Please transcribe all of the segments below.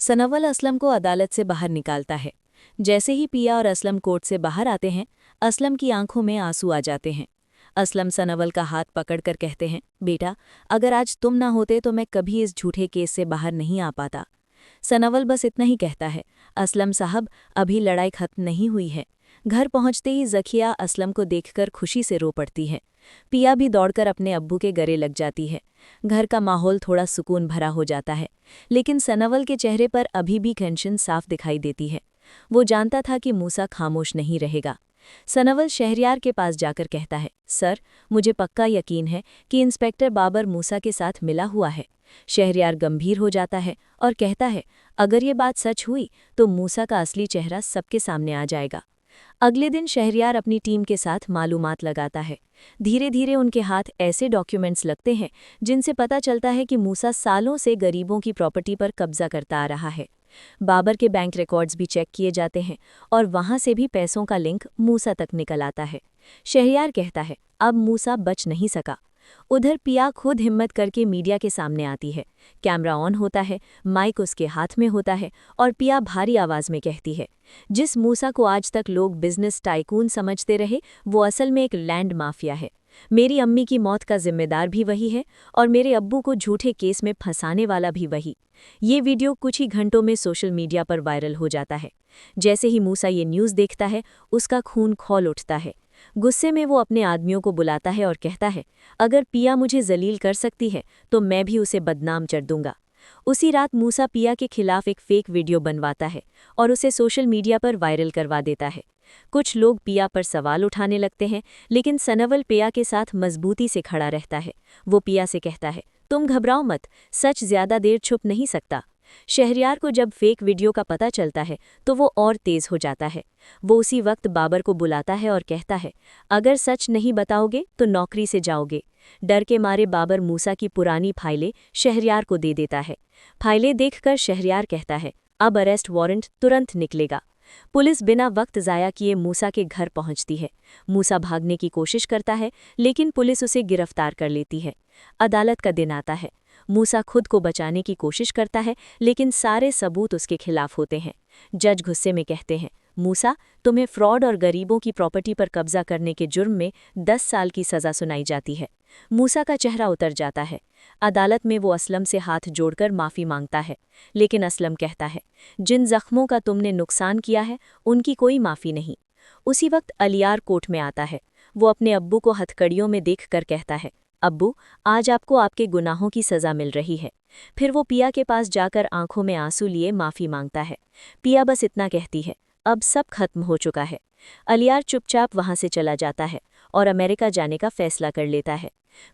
सनव्वल असलम को अदालत से बाहर निकालता है। जैसे ही पिया और असलम कोर्ट से बाहर आते हैं, असलम की आंखों में आंसू आ जाते हैं। असलम सनव्वल का हाथ पकड़कर कहते हैं, बेटा, अगर आज तुम ना होते तो मैं कभी इस झूठे केस से बाहर नहीं आ पाता। सनव्वल बस इतना ही कहता है, असलम साहब, अभी लड़ाई खत्म नहीं हुई है। घर पहुंचते ही ज़किया असलम को देखकर खुशी से रो पड़ती है। पिया भी दौड़कर अपने अब्बू के गले लग जाती है। घर का माहौल थोड़ा सुकून भरा हो जाता है, लेकिन सनव्वल के चेहरे पर अभी भी टेंशन साफ दिखाई देती है। वो जानता था कि मूसा खामोश नहीं रहेगा। सनव्वल शहरयार के पास जाकर कहता है, सर, मुझे पक्का यकीन है कि इंस्पेक्टर बाबर मूसा के साथ मिला हुआ है। शहरयार गंभीर हो जाता है और कहता है, अगर ये बात सच हुई तो मूसा का असली चेहरा सबके सामने आ जाएगा। अगले दिन शहरयार अपनी टीम के साथ मालूमात लगाता है। धीरे धीरे उनके हाथ ऐसे डॉक्यूमेंट्स लगते हैं जिनसे पता चलता है कि मूसा सालों से गरीबों की प्रॉपर्टी पर कब्जा करता आ रहा है। बाबर के बैंक रिकॉर्ड्स भी चेक किए जाते हैं और वहां से भी पैसों का लिंक मूसा तक निकल आता है। शहरयार कहता है, अब मूसा बच नहीं सका। उधर पिया खुद हिम्मत करके मीडिया के सामने आती है। कैमरा ऑन होता है, माइक उसके हाथ में होता है और पिया भारी आवाज में कहती है, जिस मूसा को आज तक लोग बिजनेस टाइकून समझते रहे, वो असल में एक लैंड माफिया है। मेरी अम्मी की मौत का जिम्मेदार भी वही है और मेरे अब्बू को झूठे केस में फंसाने वाला भी वही। ये वीडियो कुछ ही घंटों में सोशल मीडिया पर वायरल हो जाता है। जैसे ही मूसा ये न्यूज़ देखता है, उसका खून खौल उठता है। गुस्से में वो अपने आदमियों को बुलाता है और कहता है, अगर पिया मुझे जलील कर सकती है तो मैं भी उसे बदनाम कर दूंगा। उसी रात मूसा पिया के खिलाफ एक फेक वीडियो बनवाता है और उसे सोशल मीडिया पर वायरल करवा देता है। कुछ लोग पिया पर सवाल उठाने लगते हैं, लेकिन सनव्वल पिया के साथ मजबूती से खड़ा रहता है। वो पिया से कहता है, तुम घबराओ मत, सच ज्यादा देर छुप नहीं सकता। शहरयार को जब फेक वीडियो का पता चलता है तो वो और तेज हो जाता है। वो उसी वक्त बाबर को बुलाता है और कहता है, अगर सच नहीं बताओगे तो नौकरी से जाओगे। डर के मारे बाबर मूसा की पुरानी फाइलें शहरयार को दे देता है। फाइलें देखकर शहरयार कहता है, अब अरेस्ट वारंट तुरंत निकलेगा। पुलिस बिना वक्त ज़ाया किए मूसा के घर पहुंचती है। मूसा भागने की कोशिश करता है, लेकिन पुलिस उसे गिरफ्तार कर लेती है। अदालत का दिन आता है। मूसा खुद को बचाने की कोशिश करता है, लेकिन सारे सबूत उसके खिलाफ होते हैं। जज गुस्से में कहते हैं, मूसा, तुम्हें फ्रॉड और गरीबों की प्रॉपर्टी पर कब्जा करने के जुर्म में 10 साल की सज़ा सुनाई जाती है। मूसा का चेहरा उतर जाता है। अदालत में वो असलम से हाथ जोड़कर माफ़ी मांगता है, लेकिन असलम कहता है, जिन जख्मों का तुमने नुकसान किया है उनकी कोई माफ़ी नहीं। उसी वक्त अलियार कोर्ट में आता है। वो अपने अब्बू को हथकड़ियों में देखकर कहता है, अब्बू, आज आपको आपके गुनाहों की सज़ा मिल रही है। फिर वो पिया के पास जाकर आंखों में आंसू लिए माफ़ी मांगता है। पिया बस इतना कहती है, अब सब खत्म हो चुका है। अलियार चुपचाप वहां से चला जाता है और अमेरिका जाने का फैसला कर लेता है।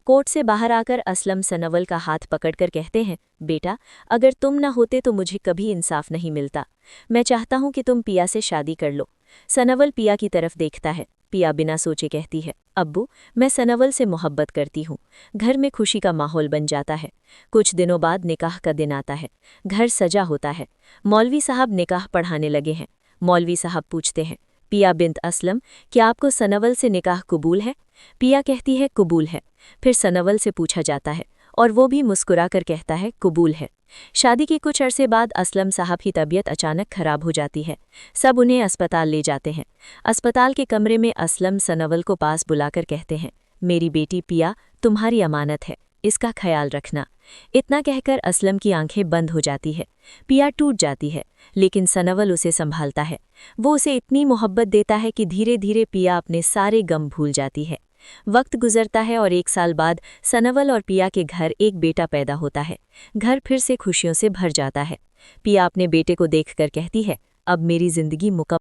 कोर्ट से बाहर आकर असलम सनव्वल का हाथ पकड़कर कहते हैं, बेटा, अगर तुम न होते तो मुझे कभी इंसाफ नहीं मिलता। मैं चाहता हूं कि तुम पिया से शादी कर लो। सनव्वल पिया की तरफ देखता है। पिया बिना सोचे कहती है, अब्बू, मैं सनव्वल से मोहब्बत करती हूँ। घर में खुशी का माहौल बन जाता है। कुछ दिनों बाद निकाह का दिन आता है। घर सजा होता है। मौलवी साहब निकाह पढ़ाने लगे हैं। मौलवी साहब पूछते हैं, पिया बिन्त असलम, क्या आपको सनव्वल से निकाह कबूल है? पिया कहती है, कबूल है। फिर सनव्वल से पूछा जाता है और वो भी मुस्कुराकर कहता है, कबूल है। शादी के कुछ अरसे बाद असलम साहब की तबीयत अचानक खराब हो जाती है। सब उन्हें अस्पताल ले जाते हैं। अस्पताल के कमरे में असलम सनव्वल को पास बुलाकर कहते हैं, मेरी बेटी पिया तुम्हारी अमानत है, इसका ख्याल रखना। इतना कहकर असलम की आंखें बंद हो जाती है। पिया टूट जाती है, लेकिन सनव्वल उसे संभालता है। वो उसे इतनी मोहब्बत देता है कि धीरे धीरे पिया अपने सारे गम भूल जाती है। वक्त गुजरता है और 1 साल बाद सनव्वल और पिया के घर एक बेटा पैदा होता है। घर फिर से खुशियों से भर जाता है। पिया अपने बेटे को देखकर कहती है, अब मेरी जिंदगी मुकम्मल